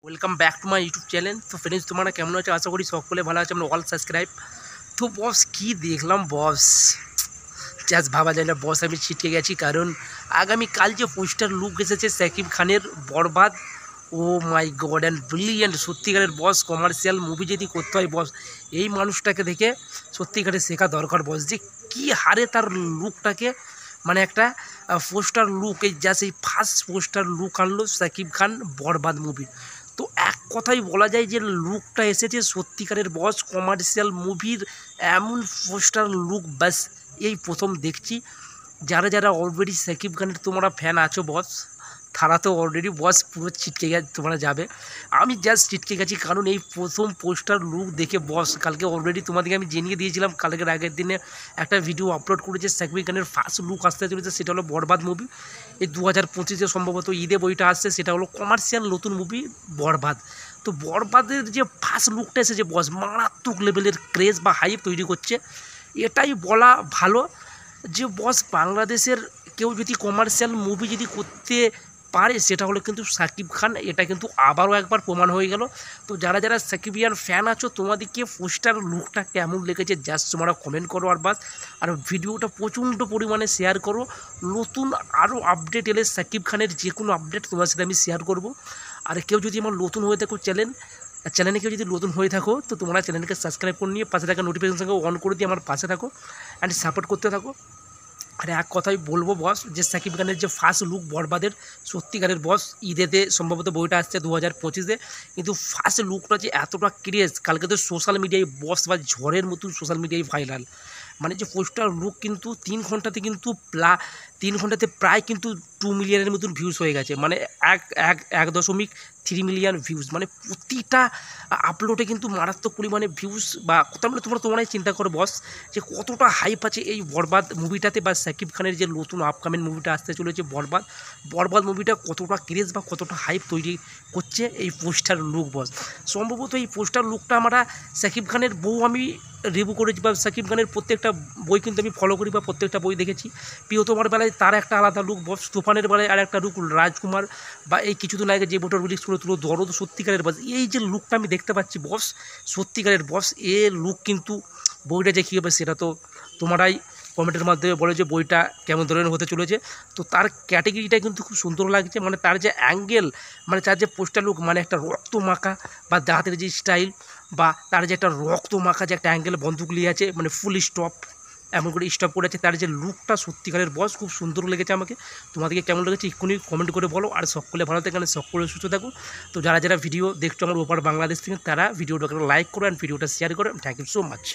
Welcome back to my YouTube channel. তো friends, তোমরা কেমন আছো? আশা করি সকলে ভালো আছে। আমরা অল সাবস্ক্রাইব। তো বস কি দেখলাম বস, জাস্ট ভাবা যায় না বস, আমি ছিটকে গেছি। কারণ আগামীকাল যে পোস্টার লুক এসেছে সাকিব খানের বরবাদ, ও মাই গড অ্যান্ড ব্রিলিয়েন্ট। সত্যিকারের বস, কমার্শিয়াল মুভি যদি করতে হয় বস, এই মানুষটাকে দেখে সত্যিকারের শেখা দরকার বস, যে কী হারে তার লুকটাকে, মানে একটা পোস্টার লুক, এই জাস্ট এই ফার্স্ট পোস্টার লুক আনলো সাকিব খান বরবাদ মুভির। তো এক কথাই বলা যায় যে লুকটা এসেছে সত্যিকারের বস কমার্শিয়াল মুভির এমন পোস্টার লুক, ব্যাস এই প্রথম দেখছি। যারা যারা অলরেডি সাকিব খানের তোমরা ফ্যান আছো বস, তারা তো অলরেডি বস পুরো ছিটকে গেছে, তোমরা যাবে। আমি জাস্ট ছিটকে গেছি, কারণ এই প্রথম পোস্টার লুক দেখে বস, কালকে অলরেডি তোমাদেরকে আমি জানিয়ে দিয়েছিলাম, কালকের আগের দিনে একটা ভিডিও আপলোড করেছে সাকিব খানের ফার্স্ট লুক আসতে চলেছে, সেটা হলো বরবাদ মুভি। এই 2025-এ সম্ভবত ঈদে বইটা আসছে, সেটা হলো কমার্শিয়াল নতুন মুভি বরবাদ। তো বরবাদের যে ফার্স্ট লুকটা এসেছে বস, মারাত্মক লেভেলের ক্রেজ বা হাইপ তৈরি করছে। এটাই বলা ভালো যে বস, বাংলাদেশের কেউ যদি কমার্শিয়াল মুভি যদি করতে পারে, সেটা হলো কিন্তু সাকিব খান। এটা কিন্তু আবারও একবার প্রমাণ হয়ে গেল। তো যারা যারা সাকিবিয়ান ফ্যান আছো, তোমাদেরকে পোস্টার লুকটা কেমন লেগেছে জাস্ট তোমরা কমেন্ট করো। আর বাস, আর ভিডিওটা প্রচণ্ড পরিমাণে শেয়ার করো। নতুন আরও আপডেট এলে সাকিব খানের যে কোনো আপডেট তোমার সাথে আমি শেয়ার করব। আর কেউ যদি আমার নতুন হয়ে থাকো চ্যানেলে কেউ যদি নতুন হয়ে থাকো, তো তোমরা চ্যানেলকে সাবস্ক্রাইব করে নিয়ে পাশে থাকা নোটিফিকেশনকে অন করে দিয়ে আমার পাশে থাকো অ্যান্ড সাপোর্ট করতে থাকো। আর এক কথাই বলবো বস, যে সাকিব খানের যে ফার্স্ট লুক বরবাদের, সত্যিকারের বস, ঈদেতে সম্ভবত বইটা আসছে 2025-এ, কিন্তু ফার্স্ট লুকটা যে এতটা ক্রেজ, কালকে তো সোশ্যাল মিডিয়ায় বস বা ঝড়ের মতন সোশ্যাল মিডিয়ায় ভাইরাল। মানে যে পোস্টার লুক কিন্তু 3 ঘন্টাতে প্রায় কিন্তু 2 মিলিয়নের মতন ভিউজ হয়ে গেছে। মানে 1.3 মিলিয়ন ভিউজ, মানে প্রতিটা আপলোডে কিন্তু মারাত্মক পরিমাণে ভিউজ। বা কথা মানে তোমরাই চিন্তা করো বস, যে কতটা হাইপ আছে এই বরবাদ মুভিটাতে, বা সাকিব খানের যে নতুন আপকামিং মুভিটা আসতে চলেছে বরবাদ মুভিটা কতটা ক্রেজ বা কতটা হাইপ তৈরি করছে এই পোস্টার লুক বস। সম্ভবত এই পোস্টার লুকটা আমরা সাকিব খানের আমি রিভিউ করেছি, বা সাকিব খানের প্রত্যেকটা বই কিন্তু আমি ফলো করি, বা প্রত্যেকটা বই দেখেছি। প্রিয়তমার বেলায় তার একটা আলাদা লুক বস, তুফানের বেলায় আর একটা লুক, রাজকুমার বা এই কিছুদিন আগে যে ভোটার রিলিজ করে তুলো দরদ, সত্যিকারের বস এই যে লুকটা আমি দেখতে পাচ্ছি বস, সত্যিকারের বস এ লুক কিন্তু বইটা যে কী হবে সেটা তো তোমরাই কমেন্টের মাধ্যমে বলে যে বইটা কেমন ধরনের হতে চলেছে। তো তার ক্যাটেগরিটা কিন্তু খুব সুন্দর লাগছে, মানে তার যে অ্যাঙ্গেল, মানে তার যে পোস্টার লুক, মানে একটা রক্ত মাখা বা দাঁতের যে স্টাইল, বা তার যে একটা রক্ত মাখা যে একটা অ্যাঙ্গেল বন্দুক নিয়ে আছে, মানে ফুল স্টপ এমন করে স্টপ করেছে, তার যে লুকটা সত্যিকারের বস খুব সুন্দর লেগেছে আমাকে। তোমাদেরকে কেমন লেগেছে এক্ষুনি কমেন্ট করে বলো। আর সকলে ভালো থাকেন, সকলে সুস্থ থাকো। তো যারা যারা ভিডিও দেখছো আমার ওপার বাংলাদেশ থেকে, তারা ভিডিওটাকে লাইক করো অ্যান্ড ভিডিওটা শেয়ার করো। Thank you so much.